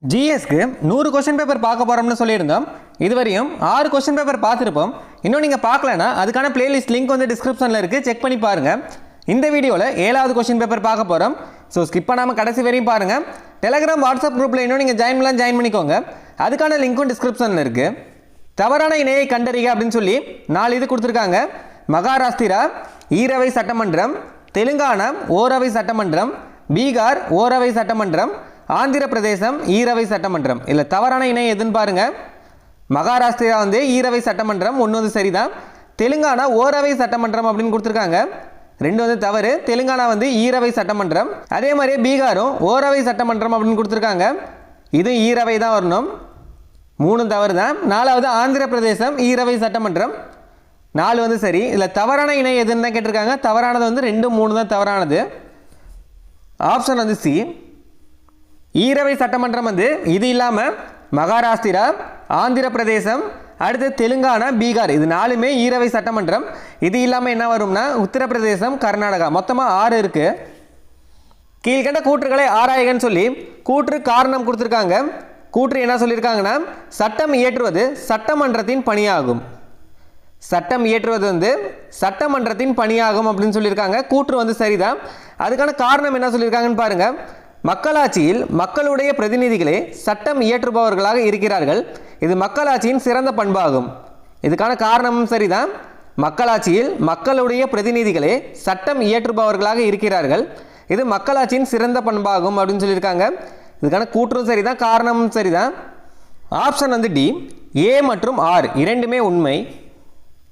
ஜிஎஸ்க்கு 100 question paper பார்க்க போகிறோம்னு சொல்லியிருந்தோம். இதுவரையும் 6 கொஸ்டின் பேப்பர் பார்த்துருப்போம். இன்னும் நீங்கள் பார்க்கலன்னா அதுக்கான பிளேலிஸ்ட் லிங்க் வந்து டிஸ்கிரிப்ஷனில் இருக்குது, செக் பண்ணி பாருங்கள். இந்த வீடியோவில் 7வது கொஸ்டின் பேப்பர் பார்க்க போகிறோம். ஸோ ஸ்கிப் பண்ணாமல் கடைசி வரையும் பாருங்கள். டெலகிராம் வாட்ஸ்அப் குரூப்பில் இன்னும் நீங்கள் ஜாயின் பண்ணிக்கோங்க. அதுக்கான லிங்க்கும் டிஸ்கிரிப்ஷனில் இருக்குது. தவறான இணையை கண்டறிக அப்படின்னு சொல்லி 4 இது கொடுத்துருக்காங்க. மகாராஷ்டிரா ஈரவை சட்டமன்றம், தெலுங்கானா ஓரவை சட்டமன்றம், பீகார் ஓரவை சட்டமன்றம், ஆந்திர பிரதேசம் ஈரவை சட்டமன்றம். இல்லை தவறான இணை எதுன்னு பாருங்க. மகாராஷ்டிரா வந்து ஈரவை சட்டமன்றம், ஒன்று வந்து சரிதான். தெலுங்கானா ஓரவை சட்டமன்றம் அப்படின்னு கொடுத்துருக்காங்க, 2 வந்து தவறு. தெலுங்கானா வந்து ஈரவை சட்டமன்றம். அதே மாதிரியே பீகாரும் ஓரவை சட்டமன்றம் அப்படின்னு கொடுத்துருக்காங்க, இது ஈரவை தான் வரணும், 3 தவறு தான். 4வது ஆந்திர பிரதேசம் ஈரவை சட்டமன்றம், 4 வந்து சரி. இல்லை தவறான இணை எதுன்னு தான் கேட்டிருக்காங்க. தவறானது வந்து 2, 3 தான் தவறானது. ஆப்ஷன் வந்து சி, ஈரவை சட்டமன்றம் வந்து இது இல்லாமல் மகாராஷ்டிரா, ஆந்திர பிரதேசம், அடுத்து தெலுங்கானா, பீகார், இது 4மே ஈரவை சட்டமன்றம். இது இல்லாமல் என்ன வரும்னா உத்தரப்பிரதேசம், கர்நாடகா, மொத்தமாக 6 இருக்குது. கீழ்கண்ட கூற்றுகளை ஆராய்கன்னு சொல்லி கூற்று காரணம் கொடுத்துருக்காங்க. கூற்று என்ன சொல்லியிருக்காங்கன்னா, சட்டம் இயற்றுவது சட்டமன்றத்தின் பணியாகும். சட்டம் இயற்றுவது வந்து சட்டமன்றத்தின் பணியாகும் அப்படின்னு சொல்லியிருக்காங்க. கூற்று வந்து சரிதான். அதுக்கான காரணம் என்ன சொல்லியிருக்காங்கன்னு பாருங்கள். மக்களாட்சியில் மக்களுடைய பிரதிநிதிகளே சட்டம் இயற்றுபவர்களாக இருக்கிறார்கள், இது மக்களாட்சியின் சிறந்த பண்பாகும். இதுக்கான காரணமும் சரிதான். மக்களாட்சியில் மக்களுடைய பிரதிநிதிகளே சட்டம் இயற்றுபவர்களாக இருக்கிறார்கள், இது மக்களாட்சியின் சிறந்த பண்பாகும் அப்படின்னு சொல்லியிருக்காங்க. இதுக்கான கூற்றும் சரிதான், காரணமும் சரிதான். ஆப்ஷன் வந்து டி, ஏ மற்றும் ஆர் இரண்டுமே உண்மை.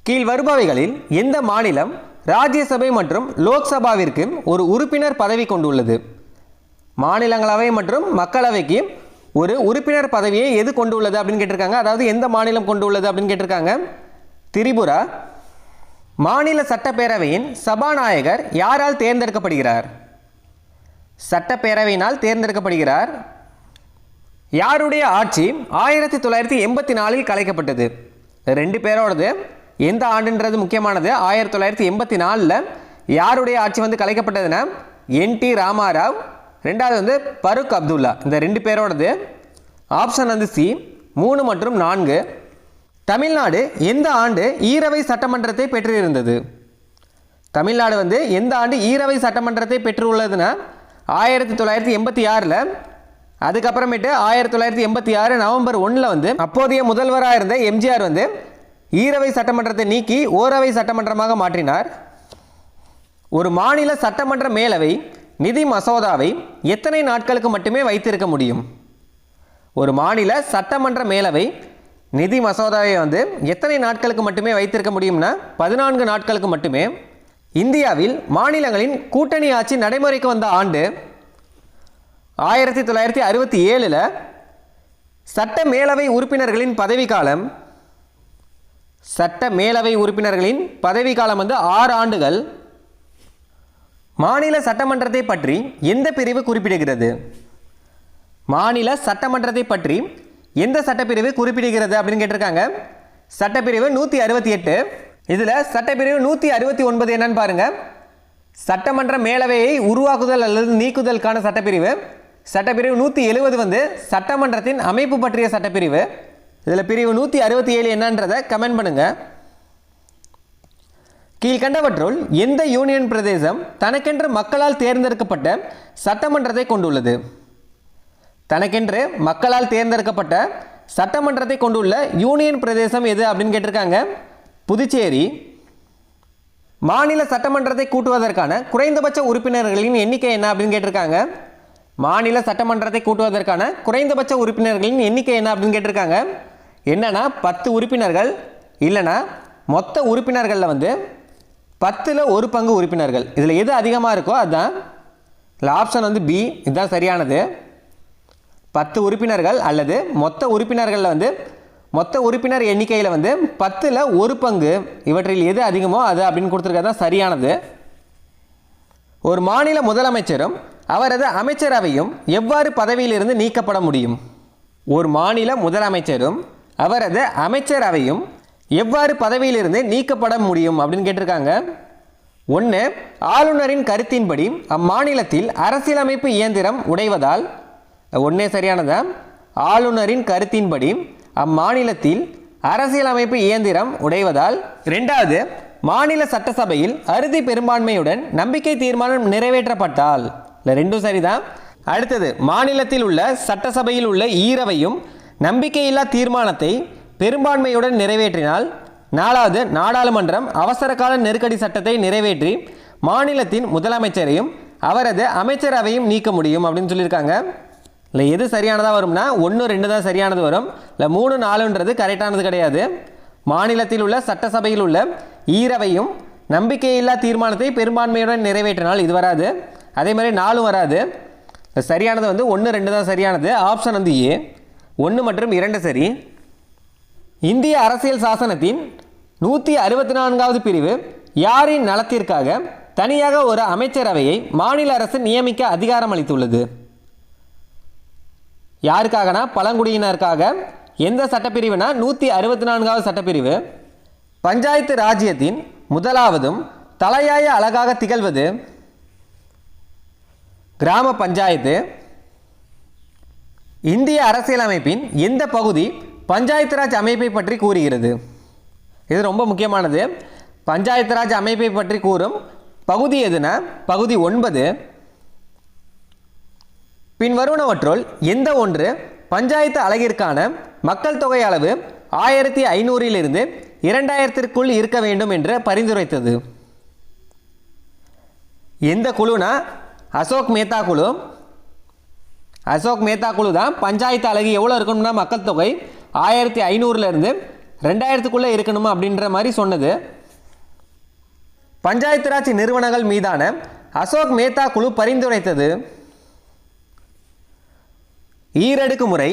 கீழ் வருபவைகளில் எந்த மாநிலம் ராஜ்யசபை மற்றும் லோக்சபாவிற்கு ஒரு உறுப்பினர் பதவி கொண்டுள்ளது? மாநிலங்களவை மற்றும் மக்களவைக்கு ஒரு உறுப்பினர் பதவியை எது கொண்டுள்ளது அப்படின்னு கேட்டிருக்காங்க. அதாவது எந்த மாநிலம் கொண்டுள்ளது அப்படின்னு கேட்டிருக்காங்க. திரிபுரா. மாநில சட்டப்பேரவையின் சபாநாயகர் யாரால் தேர்ந்தெடுக்கப்படுகிறார்? சட்டப்பேரவையினால் தேர்ந்தெடுக்கப்படுகிறார். யாருடைய ஆட்சி 1984 கலைக்கப்பட்டது? 2 பேரோடது. எந்த ஆண்டுன்றது முக்கியமானது. 1984 யாருடைய ஆட்சி வந்து கலைக்கப்பட்டதுன்னா என்.டி. ராமாராவ், 2வது வந்து பருக் அப்துல்லா, இந்த 2 பேரோடது. ஆப்ஷன் வந்து சி, 3 மற்றும் 4. தமிழ்நாடு எந்த ஆண்டு ஈரவை சட்டமன்றத்தை பெற்றிருந்தது? தமிழ்நாடு வந்து எந்த ஆண்டு ஈரவை சட்டமன்றத்தை பெற்றுள்ளதுன்னா 1986. அதுக்கப்புறமேட்டு 1986 நவம்பர் 1 வந்து அப்போதைய முதல்வராக இருந்த எம்ஜிஆர் வந்து ஈரவை சட்டமன்றத்தை நீக்கி ஓரவை சட்டமன்றமாக மாற்றினார். ஒரு மாநில சட்டமன்ற மேலவை நிதி மசோதாவை எத்தனை நாட்களுக்கு மட்டுமே வைத்திருக்க முடியும்? ஒரு மாநில சட்டமன்ற மேலவை நிதி மசோதாவை வந்து எத்தனை நாட்களுக்கு மட்டுமே வைத்திருக்க முடியும்னா 14 நாட்களுக்கு மட்டுமே. இந்தியாவில் மாநிலங்களின் கூட்டணி ஆட்சி நடைமுறைக்கு வந்த ஆண்டு 1967. சட்ட மேலவை உறுப்பினர்களின் பதவிக்காலம், சட்ட மேலவை உறுப்பினர்களின் பதவிக்காலம் வந்து 6 ஆண்டுகள். மாநில சட்டமன்றத்தை பற்றி எந்த பிரிவு குறிப்பிடுகிறது? மாநில சட்டமன்றத்தை பற்றி எந்த சட்டப்பிரிவு குறிப்பிடுகிறது அப்படின்னு கேட்டிருக்காங்க. சட்டப்பிரிவு 168. இதில் சட்டப்பிரிவு 169 என்னன்னு பாருங்க. சட்டமன்ற மேலவையை உருவாக்குதல் அல்லது நீக்குதலுக்கான சட்டப்பிரிவு. சட்டப்பிரிவு 170 வந்து சட்டமன்றத்தின் அமைப்பு பற்றிய சட்டப்பிரிவு. இதில் பிரிவு 167 என்னன்றதை கமெண்ட் பண்ணுங்க. கீழ்கண்டவற்றுள் எந்த யூனியன் பிரதேசம் தனக்கென்று மக்களால் தேர்ந்தெடுக்கப்பட்ட சட்டமன்றத்தை கொண்டுள்ளது? தனக்கென்று மக்களால் தேர்ந்தெடுக்கப்பட்ட சட்டமன்றத்தை கொண்டுள்ள யூனியன் பிரதேசம் எது அப்படின்னு கேட்டிருக்காங்க. புதுச்சேரி. மாநில சட்டமன்றத்தை கூட்டுவதற்கான குறைந்தபட்ச உறுப்பினர்களின் எண்ணிக்கை என்ன அப்படின்னு கேட்டிருக்காங்க. மாநில சட்டமன்றத்தை கூட்டுவதற்கான குறைந்தபட்ச உறுப்பினர்களின் எண்ணிக்கை என்ன அப்படின்னு கேட்டிருக்காங்க. என்னன்னா 10 உறுப்பினர்கள், இல்லைனா மொத்த உறுப்பினர்களில் வந்து 10ல் 1 பங்கு உறுப்பினர்கள். இதில் எது அதிகமாக இருக்கோ அதுதான். இல்லை ஆப்ஷன் வந்து பி, இதுதான் சரியானது. 10 உறுப்பினர்கள் அல்லது மொத்த உறுப்பினர்களில் வந்து மொத்த உறுப்பினர் எண்ணிக்கையில் வந்து 10ல் 1 பங்கு, இவற்றில் எது அதிகமோ அது அப்படின்னு கொடுத்துருக்கிறது தான் சரியானது. ஒரு மாநில முதலமைச்சரும் அவரது அமைச்சரவையும் எவ்வாறு பதவியிலிருந்து நீக்கப்பட முடியும்? ஒரு மாநில முதலமைச்சரும் அவரது அமைச்சரவையும் எவ்வாறு பதவியிலிருந்து நீக்கப்பட முடியும் அப்படின்னு கேட்டிருக்காங்க. 1, ஆளுநரின் கருத்தின்படி அம்மாநிலத்தில் அரசியலமைப்பு இயந்திரம் உடைவதால், ஒன்றே சரியானதா. ஆளுநரின் கருத்தின்படி அம்மாநிலத்தில் அரசியலமைப்பு இயந்திரம் உடைவதால். இரண்டாவது, மாநில சட்டசபையில் அறுதி பெரும்பான்மையுடன் நம்பிக்கை தீர்மானம் நிறைவேற்றப்பட்டால். இல்லை, ரெண்டும் சரிதான். அடுத்தது, மாநிலத்தில் உள்ள சட்டசபையில் உள்ள ஈரவையும் நம்பிக்கையில்லா தீர்மானத்தை பெரும்பான்மையுடன் நிறைவேற்றினால். நாலாவது, நாடாளுமன்றம் அவசர கால நெருக்கடி சட்டத்தை நிறைவேற்றி மாநிலத்தின் முதலமைச்சரையும் அவரது அமைச்சரவையும் நீக்க முடியும் அப்படின்னு சொல்லியிருக்காங்க. இல்லை, எது சரியானதாக வரும்னா 1, 2 தான் சரியானது வரும். இல்லை, 3, 4ன்றது கரெக்டானது கிடையாது. மாநிலத்தில் உள்ள சட்டசபையில் உள்ள ஈரவையும் நம்பிக்கையில்லா தீர்மானத்தை பெரும்பான்மையுடன் நிறைவேற்றினால் இது வராது. அதே மாதிரி 4 வராது. சரியானது 1, 2 தான் சரியானது. ஆப்ஷன் ஏ, 1 மற்றும் 2 சரி. இந்திய அரசியல் சாசனத்தின் 164வது பிரிவு யாரின் நலத்திற்காக தனியாக ஒரு அமைச்சரவையை மாநில அரசு நியமிக்க அதிகாரம் அளித்துள்ளது? யாருக்காகனா பழங்குடியினருக்காக. எந்த சட்டப்பிரிவுனா 164வது சட்டப்பிரிவு. பஞ்சாயத்து ராஜ்யத்தின் முதலாவதும் தலையாய அழகாக திகழ்வது கிராம பஞ்சாயத்து. இந்திய அரசியலமைப்பின் எந்த பகுதி பஞ்சாயத்து ராஜ் அமைப்பை பற்றி கூறுகிறது? இது ரொம்ப முக்கியமானது. பஞ்சாயத்து ராஜ் அமைப்பை பற்றி கூறும் பகுதி எதுனா பகுதி 9. பின்வருவனவற்றுள் எந்த ஒன்று பஞ்சாயத்து அலகிற்கான மக்கள் தொகை அளவு 1500 2000 இருக்க வேண்டும் என்று பரிந்துரைத்தது? எந்த குழுனா அசோக் மேத்தா குழு. அசோக் மேத்தா குழு தான் பஞ்சாயத்து அலகு எவ்வளோ இருக்கணும்னா மக்கள் தொகை 1500 2000 இருக்கணுமா அப்படின்ற மாதிரி சொன்னது. பஞ்சாயத்து ராஜ் நிறுவனங்கள் மீதான அசோக் மேத்தா குழு பரிந்துரைத்தது ஈரடுக்கு முறை.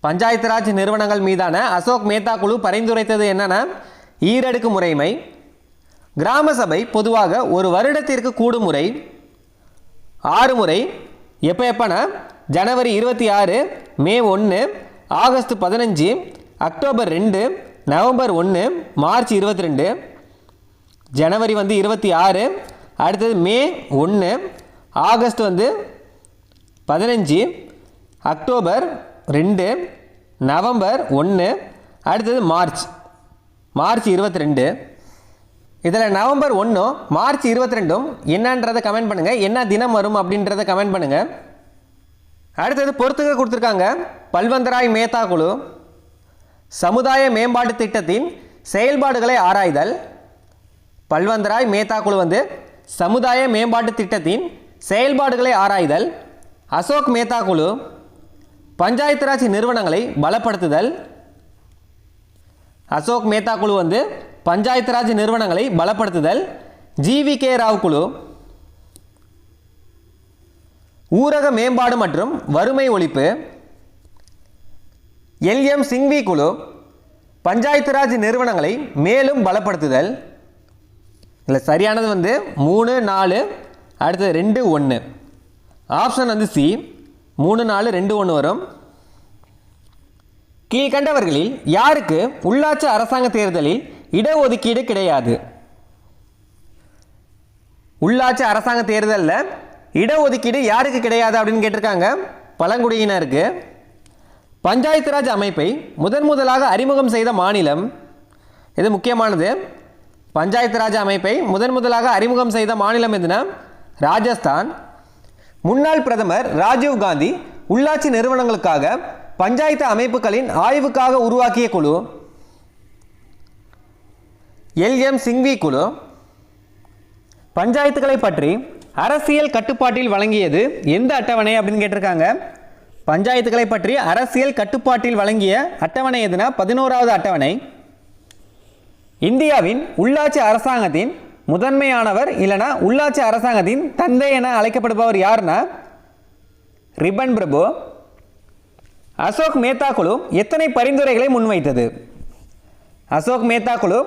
பஞ்சாயத்து ராஜ் நிறுவனங்கள் மீதான அசோக் மேத்தா குழு பரிந்துரைத்தது என்னன்னா ஈரடுக்கு முறைமை. கிராம சபை பொதுவாக ஒரு வருடத்திற்கு கூடும் முறை 6 முறை. எப்பனா ஜனவரி 26, மே 1, ஆகஸ்ட் 15, அக்டோபர் 2, நவம்பர் 1, மார்ச் 22. ஜனவரி 26, அடுத்தது மே 1, ஆகஸ்ட் 15, அக்டோபர் 2, நவம்பர் 1, அடுத்தது மார்ச் 22. இதில் நவம்பர் 1, மார்ச் 22 என்னன்றதை கமெண்ட் பண்ணுங்கள். என்ன தினம் வரும் அப்படின்றத கமெண்ட் பண்ணுங்கள். அடுத்தது பொறுத்துக்க கொடுத்துருக்காங்க. பல்வந்தராய் மேத்தா குழு சமுதாய மேம்பாட்டு திட்டத்தின் செயல்பாடுகளை ஆராய்தல். பல்வந்தராய் மேத்தா குழு சமுதாய மேம்பாட்டு திட்டத்தின் செயல்பாடுகளை ஆராய்தல். அசோக் மேத்தா குழு பஞ்சாயத்து ராஜ் நிறுவனங்களை பலப்படுத்துதல். அசோக் மேத்தா குழு பஞ்சாயத்து ராஜ் நிறுவனங்களை பலப்படுத்துதல். ஜிவிகே ராவ் குழு ஊரக மேம்பாடு மற்றும் வறுமை ஒழிப்பு. எல்எம் சிங்வி குழு பஞ்சாயத்து ராஜ் நிறுவனங்களை மேலும் பலப்படுத்துதல். இல்லை, சரியானது 3, 4, அடுத்தது 2, 1. ஆப்ஷன் சி, 3, 4, 2, 1 வரும். கீழ்கண்டவர்களில் யாருக்கு உள்ளாட்சி அரசாங்க தேர்தலில் இடஒதுக்கீடு கிடையாது? உள்ளாட்சி அரசாங்க தேர்தலில் இடஒதுக்கீடு யாருக்கு கிடையாது அப்படின்னு கேட்டிருக்காங்க. பழங்குடியினருக்கு. பஞ்சாயத்து ராஜ் அமைப்பை முதலாக அறிமுகம் செய்த மாநிலம். இது முக்கியமானது. பஞ்சாயத்து ராஜ் அமைப்பை முதலாக அறிமுகம் செய்த மாநிலம் எதுனா ராஜஸ்தான். முன்னாள் பிரதமர் ராஜீவ் காந்தி உள்ளாட்சி நிறுவனங்களுக்காக பஞ்சாயத்து அமைப்புகளின் ஆய்வுக்காக உருவாக்கிய குழு எல்எம் சிங்வி குழு. பஞ்சாயத்துகளை பற்றி அரசியல் கட்டுப்பாட்டில் வழங்கியது எந்த அட்டவணை அப்படின்னு கேட்டிருக்காங்க. பஞ்சாயத்துகளை பற்றி அரசியல் கட்டுப்பாட்டில் வழங்கிய அட்டவணை எதுனா 11வது அட்டவணை. இந்தியாவின் உள்ளாட்சி அரசாங்கத்தின் முதன்மையானவர் இல்லைனா உள்ளாட்சி அரசாங்கத்தின் தந்தை என அழைக்கப்படுபவர் யாருன்னா ரிப்பன் பிரபு. அசோக் மேத்தா குழு எத்தனை பரிந்துரைகளை முன்வைத்தது? அசோக் மேத்தா குழு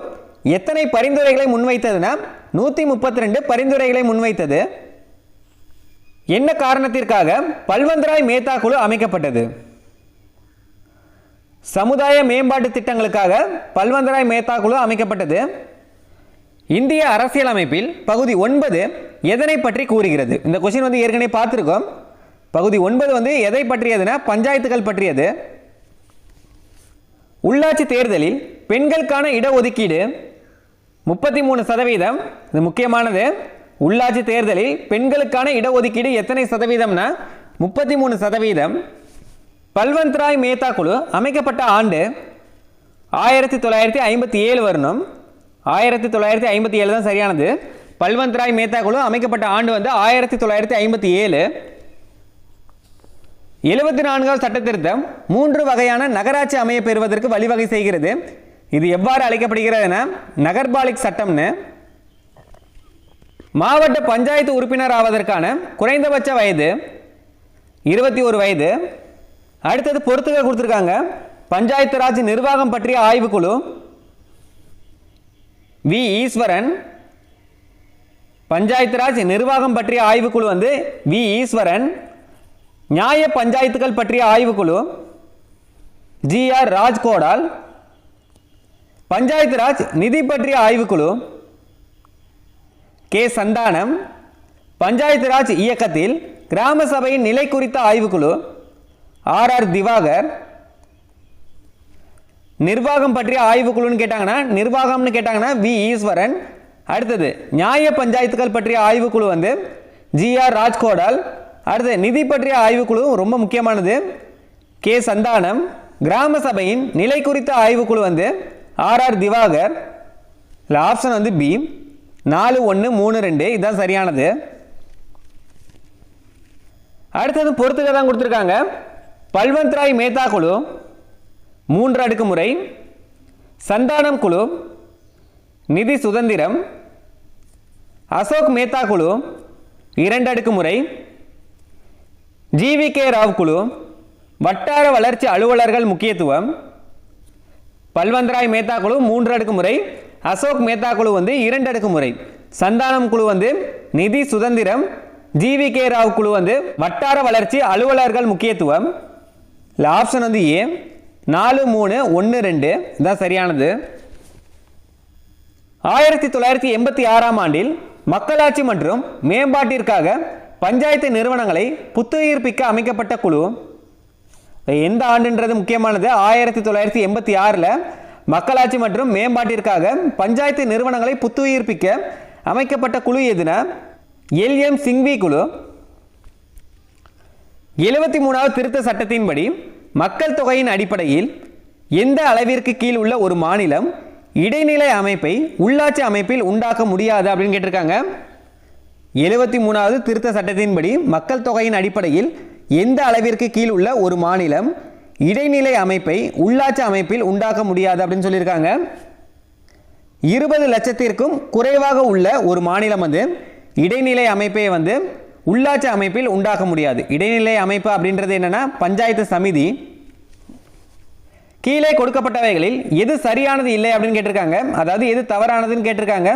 எத்தனை பரிந்துரைகளை முன்வைத்ததுன்னா 132 பரிந்துரைகளை முன்வைத்தது. என்ன காரணத்திற்காக பல்வந்தராய் மேத்தா குழு அமைக்கப்பட்டது? சமுதாய மேம்பாட்டு திட்டங்களுக்காக பல்வந்தராய் மேத்தா குழு அமைக்கப்பட்டது. இந்திய அரசியலமைப்பில் பகுதி 9 எதனை பற்றி கூறுகிறது? இந்த கொஸ்டின் ஏற்கனவே பார்த்துருக்கோம். பகுதி 9 வந்து எதை பற்றியதுன்னா பஞ்சாயத்துகள் பற்றியது. உள்ளாட்சி தேர்தலில் பெண்களுக்கான இடஒதுக்கீடு 33%. இது முக்கியமானது. உள்ளாட்சி தேர்தலில் பெண்களுக்கான இடஒதுக்கீடு எத்தனை சதவீதம்னா 33%. பல்வந்த் ராய் மேத்தா குழு அமைக்கப்பட்ட ஆண்டு 1957 வரணும். 1957 தான் சரியானது. பல்வந்த் ராய் மேத்தா குழு அமைக்கப்பட்ட ஆண்டு வந்து 1957. 74வது சட்ட திருத்தம் 3 வகையான நகராட்சி அமைய பெறுவதற்கு வழிவகை செய்கிறது. இது எவ்வாறு அழைக்கப்படுகிறதுனா நகர்பாலிக் சட்டம்னு. மாவட்ட பஞ்சாயத்து உறுப்பினர் ஆவதற்கான குறைந்தபட்ச வயது 21 வயது. அடுத்தது பொறுத்துக கொடுத்துருக்காங்க. பஞ்சாயத்து ராஜ் நிர்வாகம் பற்றிய ஆய்வுக்குழு வி ஈஸ்வரன். பஞ்சாயத்து ராஜ் நிர்வாகம் பற்றிய ஆய்வுக்குழு வந்து வி ஈஸ்வரன். நியாய பஞ்சாயத்துகள் பற்றிய ஆய்வுக்குழு ஜி ஆர் ராஜ்கோடால். பஞ்சாயத்து ராஜ் நிதி பற்றிய ஆய்வுக்குழு கே சந்தானம். பஞ்சாயத்து ராஜ் இயக்கத்தில் கிராம சபையின் நிலை குறித்த ஆய்வுக்குழு ஆர் ஆர் திவாகர். நிர்வாகம் பற்றிய ஆய்வுக்குழுன்னு கேட்டாங்கன்னா நிர்வாகம்னு கேட்டாங்கன்னா வி ஈஸ்வரன். அடுத்தது நியாய பஞ்சாயத்துகள் பற்றிய ஆய்வுக்குழு வந்து ஜி ஆர் ராஜ்கோடால். அடுத்தது நிதி பற்றிய ஆய்வுக்குழு ரொம்ப முக்கியமானது கே சந்தானம். கிராம சபையின் நிலை குறித்த ஆய்வுக்குழு வந்து ஆர் ஆர் திவாகர். இல்லை ஆப்ஷன் வந்து பி 4132 இதுதான் சரியானது. அடுத்தது பொறுத்துக்க தான் கொடுத்துருக்காங்க. பல்வந்த் ராய் மேத்தா குழு 3 அடுக்கு முறை. சந்தானம் குழு நிதி சுதந்திரம். அசோக் மேத்தா குழு 2 அடுக்கு முறை. ஜிவி கே ராவ் குழு வட்டார வளர்ச்சி அலுவலர்கள் முக்கியத்துவம். பல்வந்த் ராய் மேத்தா குழு 3 அடுக்கு முறை. அசோக் மேத்தா குழு வந்து 2 அடுக்கு முறை. சந்தானம் குழு வந்து நிதி சுதந்திரம். ஜிவி கே ராவ் குழு வந்து வட்டார வளர்ச்சி அலுவலர்கள் முக்கியத்துவம். ஆப்ஷன் வந்து ஏ 4312 இதுதான் சரியானது. 1986ஆம் ஆண்டில் மக்களாட்சி மற்றும் மேம்பாட்டிற்காக பஞ்சாயத்து நிறுவனங்களை புத்துயிர்ப்பிக்க அமைக்கப்பட்ட குழு எந்த ஆண்டுன்றது முக்கியமானது. 1986 மக்களாட்சி மற்றும் மேம்பாட்டிற்காக பஞ்சாயத்து நிறுவனங்களை புத்துயிர்ப்பிக்க அமைக்கப்பட்ட குழு எதுனா எல்எம் சிங்வி குழு. 73வது திருத்த சட்டத்தின்படி மக்கள் தொகையின் அடிப்படையில் எந்த அளவிற்கு கீழ் உள்ள ஒரு மாநிலம் இடைநிலை அமைப்பை உள்ளாட்சி அமைப்பில் உண்டாக்க முடியாது அப்படின்னு கேட்டிருக்காங்க. 73வது திருத்த சட்டத்தின்படி மக்கள் தொகையின் அடிப்படையில் எந்த அளவிற்கு கீழ் உள்ள ஒரு மாநிலம் இடைநிலை அமைப்பை உள்ளாட்சி அமைப்பில் உண்டாக்க முடியாது அப்படின்னு சொல்லியிருக்காங்க. 20 லட்சத்திற்கும் குறைவாக உள்ள ஒரு மாநிலம் வந்து இடைநிலை அமைப்பை வந்து உள்ளாட்சி அமைப்பில் உண்டாக்க முடியாது. இடைநிலை அமைப்பு அப்படின்றது என்னன்னா பஞ்சாயத்து சமிதி. கீழே கொடுக்கப்பட்டவைகளில் எது சரியானது இல்லை அப்படின்னு கேட்டிருக்காங்க. அதாவது எது தவறானதுன்னு கேட்டிருக்காங்க.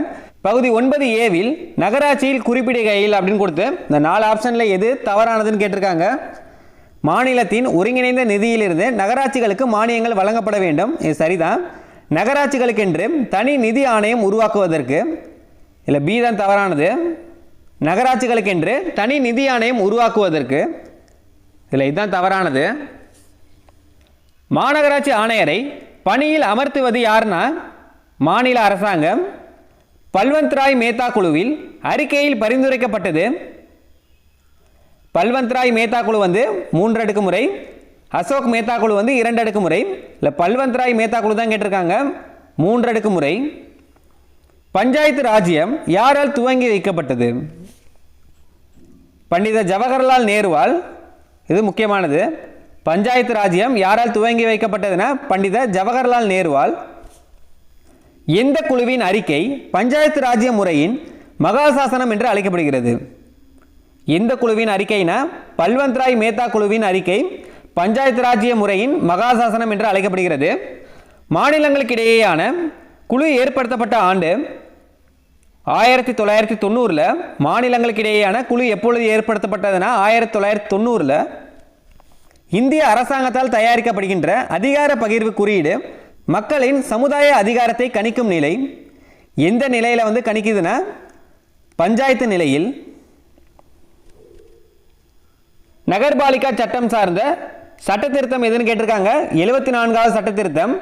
பகுதி 9A நகராட்சியில் குறிப்பிடுகையில் அப்படின்னு கொடுத்து இந்த 4 ஆப்ஷனில் எது தவறானதுன்னு கேட்டிருக்காங்க. மாநிலத்தின் ஒருங்கிணைந்த நிதியிலிருந்து நகராட்சிகளுக்கு மானியங்கள் வழங்கப்பட வேண்டும். இது சரிதான். நகராட்சிகளுக்கென்று தனி நிதி ஆணையம் உருவாக்குவதற்கு இல்லை பி தான் தவறானது. நகராட்சிகளுக்கென்று தனி நிதி ஆணையம் உருவாக்குவதற்கு இல்லை இதுதான் தவறானது. மாநகராட்சி ஆணையரை பணியில் அமர்த்துவது யாருன்னா மாநில அரசாங்கம். பல்வந்த் ராய் மேத்தா குழுவில் அறிக்கையில் பரிந்துரைக்கப்பட்டது. பல்வந்த் ராய் மேத்தா குழு வந்து 3 அடுக்கு முறை. அசோக் மேத்தா குழு வந்து 2 அடுக்கு முறை. இல்லை பல்வந்த் ராய் மேத்தா குழு தான் கேட்டிருக்காங்க 3 அடுக்கு முறை. பஞ்சாயத்து ராஜ்யம் யாரால் துவங்கி வைக்கப்பட்டது? பண்டித ஜவஹர்லால் நேருவால். இது முக்கியமானது. பஞ்சாயத்து ராஜ்யம் யாரால் துவங்கி வைக்கப்பட்டதுன்னா பண்டித ஜவஹர்லால் நேருவால். எந்த குழுவின் அறிக்கை பஞ்சாயத்து ராஜ்ய முறையின் மகாசாசனம் என்று அழைக்கப்படுகிறது? எந்த குழுவின் அறிக்கைனா பல்வந்த் ராய் மேத்தா குழுவின் அறிக்கை பஞ்சாயத்து ராஜ்ய முறையின் மகாசாசனம் என்று அழைக்கப்படுகிறது. மாநிலங்களுக்கு இடையேயான குழு ஏற்படுத்தப்பட்ட ஆண்டு 1990. மாநிலங்களுக்கு இடையேயான குழு எப்பொழுது ஏற்படுத்தப்பட்டதுன்னா 1990. இந்திய அரசாங்கத்தால் தயாரிக்கப்படுகின்ற அதிகார பகிர்வு குறியீடு மக்களின் சமுதாய அதிகாரத்தை கணிக்கும் நிலை. எந்த நிலையில் வந்து கணிக்குதுன்னா பஞ்சாயத்து நிலையில். நகர்பாலிகா சட்டம் சார்ந்த சட்ட திருத்தம் எதுன்னு கேட்டிருக்காங்க. 74வது சட்ட திருத்தம்.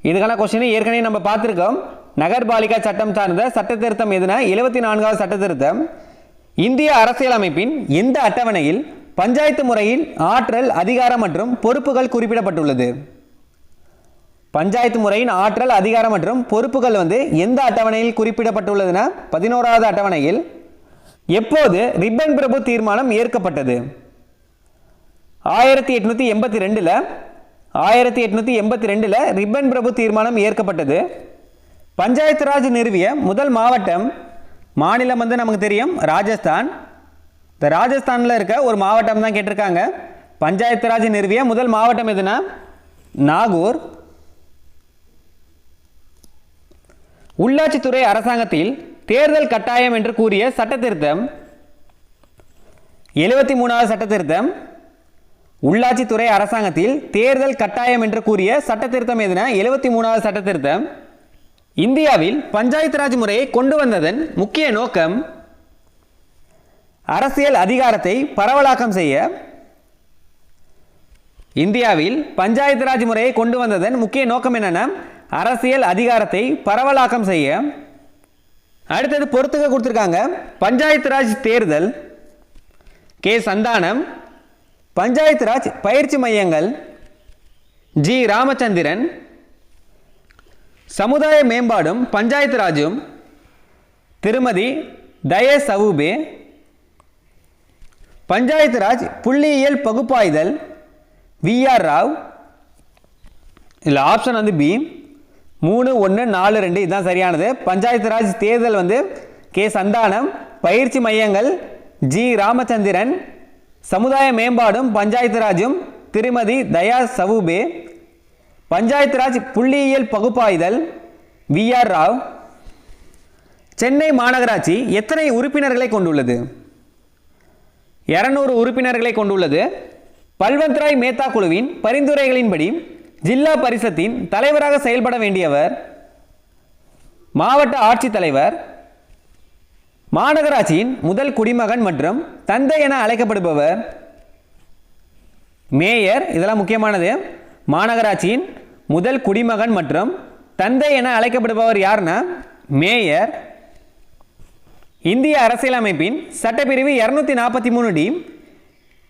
இதுக்கான கொஸ்டின் ஏற்கனவே நம்ம பார்த்துருக்கோம். நகர்பாலிகா சட்டம் சார்ந்த சட்ட திருத்தம் எதுனா 74வது சட்ட திருத்தம். இந்திய அரசியலமைப்பின் எந்த அட்டவணையில் பஞ்சாயத்து முறையில் ஆற்றல், அதிகாரம் மற்றும் பொறுப்புகள் குறிப்பிடப்பட்டுள்ளது? பஞ்சாயத்து முறையின் ஆற்றல், அதிகாரம் மற்றும் பொறுப்புகள் எந்த அட்டவணையில் குறிப்பிடப்பட்டுள்ளதுன்னா 11வது அட்டவணையில். எப்போது ரிப்பன் பிரபு தீர்மானம் ஏற்கப்பட்டது? 1882ல் 1882ல் ரிப்பன் பிரபு தீர்மானம் ஏற்கப்பட்டது. பஞ்சாயத்து ராஜ் நிறுவிய முதல் மாவட்டம், மாநிலம் நமக்கு தெரியும் ராஜஸ்தான். இந்த ராஜஸ்தானில் இருக்க ஒரு மாவட்டம் தான் கேட்டிருக்காங்க. பஞ்சாயத்து ராஜ் நிறுவிய முதல் மாவட்டம் எதுனா நாகூர். உள்ளாட்சித்துறை அரசாங்கத்தில் தேர்தல் கட்டாயம் என்று கூறிய சட்ட திருத்தம் 73வது சட்ட திருத்தம். உள்ளாட்சித்துறை அரசாங்கத்தில் தேர்தல் கட்டாயம் என்று கூறிய சட்ட திருத்தம் எதுனா 73வது சட்ட திருத்தம். இந்தியாவில் பஞ்சாயத்து ராஜ் முறையை கொண்டு வந்ததன் முக்கிய நோக்கம் அரசியல் அதிகாரத்தை பரவலாக்கம் செய்ய. இந்தியாவில் பஞ்சாயத்து ராஜ் முறையை கொண்டு வந்ததன் முக்கிய நோக்கம் என்னன்னா அரசியல் அதிகாரத்தை பரவலாக்கம் செய்ய. அடுத்தது பொறுத்துக்க கொடுத்துருக்காங்க. பஞ்சாயத்து ராஜ் தேர்தல் கே. சந்தானம். பஞ்சாயத்து ராஜ் பயிற்சி மையங்கள் ஜி. ராமச்சந்திரன். சமுதாய மேம்பாடும் பஞ்சாயத்து ராஜும் திருமதி தய சவுபே. பஞ்சாயத்து ராஜ் புள்ளியியல் பகுப்பாய்தல் வி.ஆர். ராவ். இதில் ஆப்ஷன் பி 3, 1, 4, 2 இதுதான் சரியானது. பஞ்சாயத்து ராஜ் தேர்தல் கே. சந்தானம். பயிற்சி மையங்கள் ஜி. ராமச்சந்திரன். சமுதாய மேம்பாடும் பஞ்சாயத்து ராஜும் திருமதி தயா சவுபே. பஞ்சாயத்து ராஜ் புள்ளியியல் பகுப்பாய்தல் வி.ஆர். ராவ். சென்னை மாநகராட்சி எத்தனை உறுப்பினர்களை கொண்டுள்ளது? 200 உறுப்பினர்களை கொண்டுள்ளது. பல்வந்த் ராய் மேத்தா குழுவின் பரிந்துரைகளின்படி ஜில்லா பரிஷத்தின் தலைவராக செயல்பட வேண்டியவர் மாவட்ட ஆட்சித்தலைவர். மாநகராட்சியின் முதல் குடிமகன் மற்றும் தந்தை என அழைக்கப்படுபவர் மேயர். இதெல்லாம் முக்கியமானது. மாநகராட்சியின் முதல் குடிமகன் மற்றும் தந்தை என அழைக்கப்படுபவர் யாருன்னா மேயர். இந்திய அரசியலமைப்பின் சட்டப்பிரிவு 243D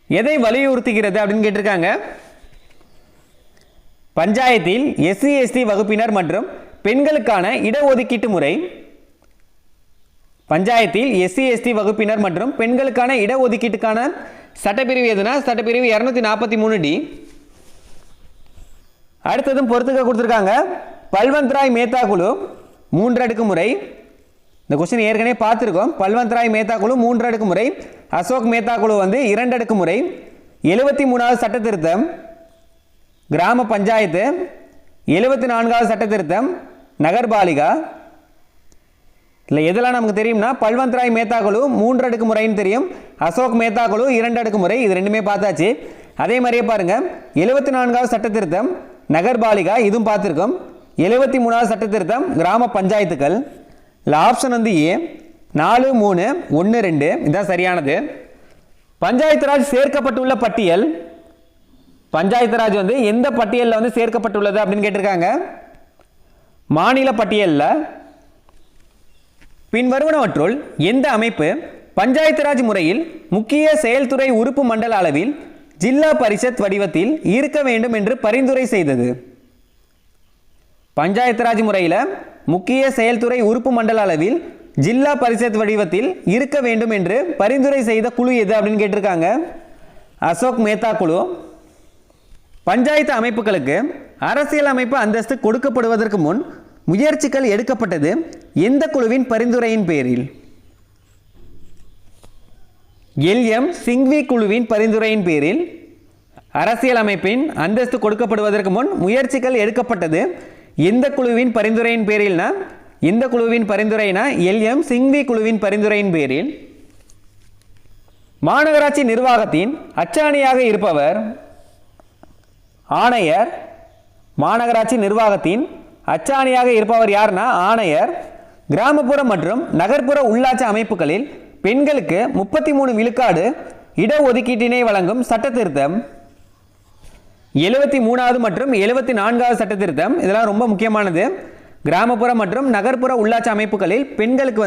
எதை வலியுறுத்துகிறது அப்படின்னு கேட்டிருக்காங்க. பஞ்சாயத்தில் SC/ST வகுப்பினர் மற்றும் பெண்களுக்கான இடஒதுக்கீட்டு முறை. பஞ்சாயத்தில் SC/ST வகுப்பினர் மற்றும் பெண்களுக்கான இடஒதுக்கீட்டுக்கான சட்டப்பிரிவு எதுனா சட்டப்பிரிவு 243D. அடுத்ததும் பொறுத்துக்க கொடுத்துருக்காங்க. பல்வந்த் ராய் மேத்தா குழு 3 அடுக்கு முறை. இந்த கொஸ்டின் ஏற்கனவே பார்த்துருக்கோம். பல்வந்த் ராய் மேத்தா குழு 3 அடுக்கு முறை. அசோக் மேத்தா குழு 2 அடுக்கு முறை. 73வது சட்ட திருத்தம் கிராம பஞ்சாயத்து. 74வது சட்ட திருத்தம் நகர்பாலிகா. இல்லை எதெல்லாம் நமக்கு தெரியும்னா பல்வந்த் ராய் மேத்தா குழு 3 அடுக்கு முறைன்னு தெரியும். அசோக் மேத்தா குழு 2 அடுக்கு முறை. இது ரெண்டுமே பார்த்தாச்சு. அதே மாதிரியே பாருங்க 74வது சட்ட திருத்தம் நகர்பாலிகா இதுவும் பார்த்துருக்கோம். 73வது சட்ட திருத்தம் கிராம பஞ்சாயத்துக்கள். இல்லை ஆப்ஷன் ஏ 4, 3, 1, 2 இதுதான் சரியானது. பஞ்சாயத்து ராஜ் சேர்க்கப்பட்டுள்ள பட்டியல். பஞ்சாயத்து ராஜ் எந்த பட்டியலில் சேர்க்கப்பட்டுள்ளது அப்படின்னு கேட்டிருக்காங்க. மாநில பட்டியலில். பின்வருவனவற்றுள் எந்த அமைப்பு பஞ்சாயத்து ராஜ் முறையில் முக்கிய செயல்துறை உறுப்பு மண்டல அளவில் ஜில்லா பரிஷத் வடிவத்தில் இருக்க வேண்டும் என்று பரிந்துரை செய்தது? பஞ்சாயத்து ராஜ் முறையில் முக்கிய செயல்துறை உறுப்பு மண்டல அளவில் ஜில்லா பரிஷத் வடிவத்தில் இருக்க வேண்டும் என்று பரிந்துரை செய்த குழு எது அப்படின்னு கேட்டிருக்காங்க. அசோக் மேத்தா குழு. பஞ்சாயத்து அமைப்புகளுக்கு அரசியல் அமைப்பு அந்தஸ்து கொடுக்கப்படுவதற்கு முன் முயற்சிகள் எடுக்கப்பட்டது எந்த குழுவின் பரிந்துரையின் பேரில்? எல்.எம். சிங்வி குழுவின் பரிந்துரையின் பேரில் அரசியல் அமைப்பின் அந்தஸ்து கொடுக்கப்படுவதற்கு முன் முயற்சிகள் எடுக்கப்பட்டது எந்த குழுவின் பரிந்துரையின் பேரில்னா இந்த குழுவின் பரிந்துரைனா எல்.எம். சிங்வி குழுவின் பரிந்துரையின் பேரில். மாநகராட்சி நிர்வாகத்தின் அச்சாணியாக இருப்பவர் ஆணையர். மாநகராட்சி நிர்வாகத்தின் அச்சாணியாக இருப்பவர் யார்னா ஆணையர். கிராமப்புற மற்றும் நகர்ப்புற உள்ளாட்சி அமைப்புகளில் பெண்களுக்கு 33 விழுக்காடு இடஒதுக்கீட்டினை வழங்கும் சட்ட திருத்தம். 73வது மற்றும் 74வது சட்ட திருத்தம் இதெல்லாம் ரொம்ப முக்கியமானது. கிராமப்புற மற்றும் நகர்ப்புற உள்ளாட்சி அமைப்புகளில் பெண்களுக்கு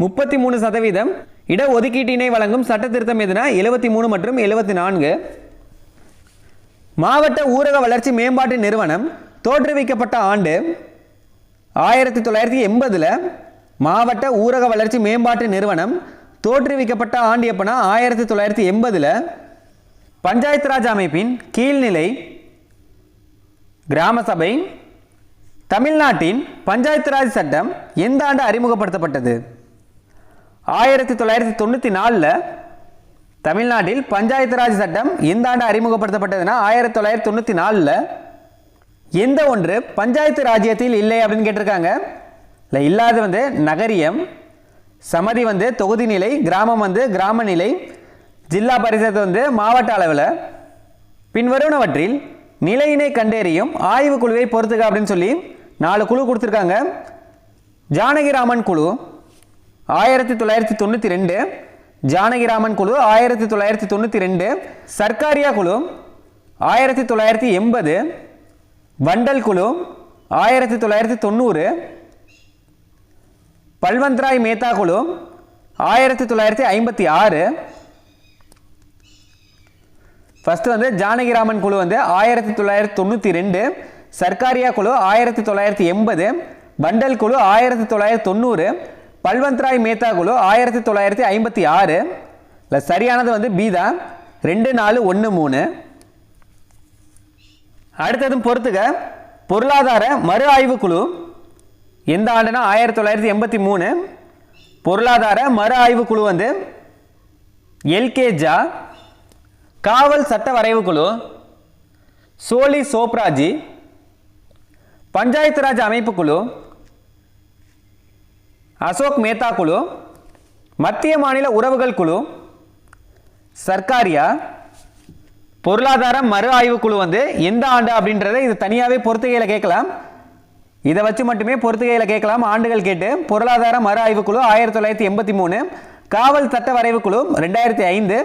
33% இடஒதுக்கீட்டினை வழங்கும் சட்ட திருத்தம் எதுனா 73 மற்றும் 74. மாவட்ட ஊரக வளர்ச்சி மேம்பாட்டு நிறுவனம் தோற்றுவிக்கப்பட்ட ஆண்டு 1980. மாவட்ட ஊரக வளர்ச்சி மேம்பாட்டு நிறுவனம் தோற்றுவிக்கப்பட்ட ஆண்டு எப்பனா 1980. பஞ்சாயத்து ராஜ் அமைப்பின் கீழ்நிலை கிராம சபை. தமிழ்நாட்டின் பஞ்சாயத்து ராஜ் சட்டம் எந்த ஆண்டு அறிமுகப்படுத்தப்பட்டது? 1994. தமிழ்நாட்டில் பஞ்சாயத்து ராஜ் சட்டம் எந்த ஆண்டு அறிமுகப்படுத்தப்பட்டதுன்னா 1994. எந்த ஒன்று பஞ்சாயத்து ராஜ்யத்தில் இல்லை அப்படின்னு கேட்டிருக்காங்க. இல்லை இல்லாது நகரியம், சமதி தொகுதி நிலை, கிராமம் கிராம நிலை, ஜில்லா பரிஷத் மாவட்ட அளவில். பின்வருவனவற்றில் நிலையினை கண்டறியும் ஆய்வு குழுவை பொறுத்துக்க அப்படின்னு சொல்லி 4 குழு கொடுத்துருக்காங்க. ஜானகிராமன் குழு 1992, ஜானகிராமன் குழு 1992, சர்க்காரியா குழு 1980, வண்டல் குழு 1990, பல்வந்த்ராய் மேத்தா குழு 1956. ஃபர்ஸ்ட் ஜானகிராமன் குழு 1992, சர்க்காரியா குழு 1980, பண்டல் குழு 1990, பல்வந்த்ராய் மேத்தா குழு 1956. இல்லை சரியானது பி தான், 2, 4, 1, 3. அடுத்ததும் பொறுத்துக. பொருளாதார மறு ஆய்வு குழு எந்த ஆண்டுனா 1983. பொருளாதார மறு ஆய்வு குழு எல்கேஜா. காவல் சட்ட வரைவு குழு சோலி சோப்ராஜி. பஞ்சாயத்து ராஜ் அமைப்பு குழு அசோக் மேத்தா குழு. மத்திய மாநில உறவுகள் குழு சர்க்காரியா. பொருளாதார மறு ஆய்வு குழு எந்த ஆண்டு அப்படின்றத இது தனியாகவே பொறுத்துகையில் கேட்கலாம். இதை வச்சு மட்டுமே பொறுத்துகையில் கேட்கலாம் ஆண்டுகள் கேட்டு. பொருளாதார மறு ஆய்வு குழு 1983, காவல் சட்ட வரைவு குழு 2005,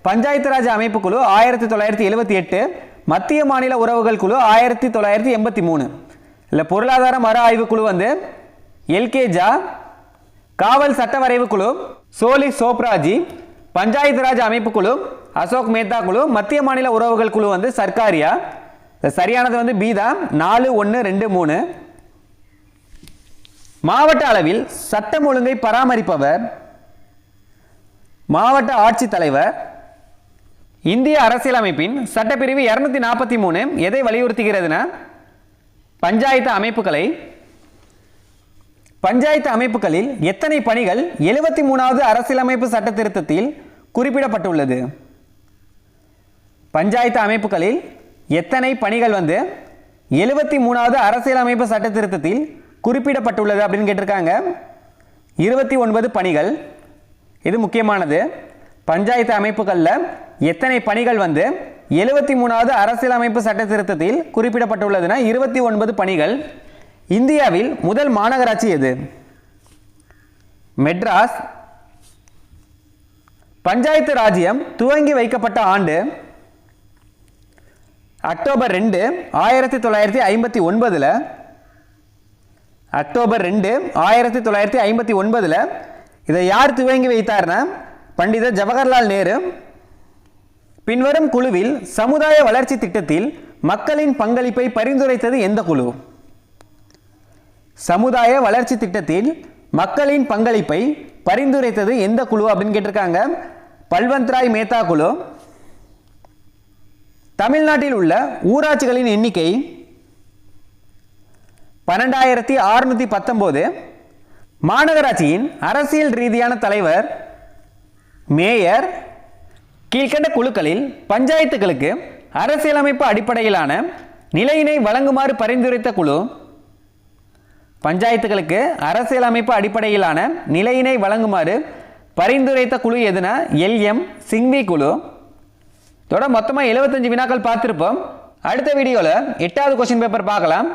பஞ்சாயத்து ராஜ் அமைப்பு குழு 1978, மத்திய மாநில உறவுகள் குழு 1983. இல்லை பொருளாதார மறு ஆய்வு குழு எல்கேஜா. காவல் சட்ட வரைவு குழு சோலி சோப்ராஜி. பஞ்சாயத்து ராஜ் அமைப்பு குழு அசோக் மேத்தா குழு. மத்திய மாநில உறவுகள் குழு சர்க்காரியா. சரியானது பி தான், 4, 1, 2, 3. மாவட்ட அளவில் சட்டம் ஒழுங்கை பராமரிப்பவர் மாவட்ட ஆட்சித்தலைவர். இந்திய அரசியலமைப்பின் சட்டப்பிரிவு 243 எதை வலியுறுத்துகிறதுனா பஞ்சாயத்து அமைப்புகளை. பஞ்சாயத்து அமைப்புகளில் எத்தனை பணிகள் 73வது அரசியலமைப்பு சட்ட திருத்தத்தில் குறிப்பிடப்பட்டுள்ளது? பஞ்சாயத்து அமைப்புகளில் எத்தனை பணிகள் 73வது அரசியலமைப்பு சட்ட திருத்தத்தில் குறிப்பிடப்பட்டுள்ளது அப்படின்னு கேட்டிருக்காங்க. 29 பணிகள். இது முக்கியமானது. பஞ்சாயத்து அமைப்புகளில் எத்தனை பணிகள் 73வது அரசியலமைப்பு சட்ட திருத்தத்தில் குறிப்பிடப்பட்டுள்ளதுன்னா 29 பணிகள். இந்தியாவில் முதல் மாநகராட்சி எது? மெட்ராஸ். பஞ்சாயத்து ராஜ்யம் துவங்கி வைக்கப்பட்ட ஆண்டு அக்டோபர் 2, 1959. அக்டோபர் 2, 1959. இதை யார் துவங்கி வைத்தார்னா பண்டித ஜவஹர்லால் நேரு. பின்வரும் குழுவில் சமுதாய வளர்ச்சி திட்டத்தில் மக்களின் பங்களிப்பை பரிந்துரைத்தது எந்த குழு? சமுதாய வளர்ச்சி திட்டத்தில் மக்களின் பங்களிப்பை பரிந்துரைத்தது எந்த குழு அப்படின்னு கேட்டிருக்காங்க. பல்வந்த்ராய் மேத்தா குழு. தமிழ்நாட்டில் உள்ள ஊராட்சிகளின் எண்ணிக்கை 12619. மாநகராட்சியின் அரசியல் ரீதியான தலைவர் மேயர். கீழ்கண்ட குழுக்களில் பஞ்சாயத்துகளுக்கு அரசியலமைப்பு அடிப்படையிலான நிலையினை வழங்குமாறு பரிந்துரைத்த குழு. பஞ்சாயத்துகளுக்கு அரசியலமைப்பு அடிப்படையிலான நிலையினை வழங்குமாறு பரிந்துரைத்த குழு எதுனா எல்எம் சிங்வி குழு. இதோட மொத்தமாக 75 வினாக்கள் பார்த்துருப்போம். அடுத்த வீடியோவில் 8வது கொஸ்டின் பேப்பர் பார்க்கலாம்.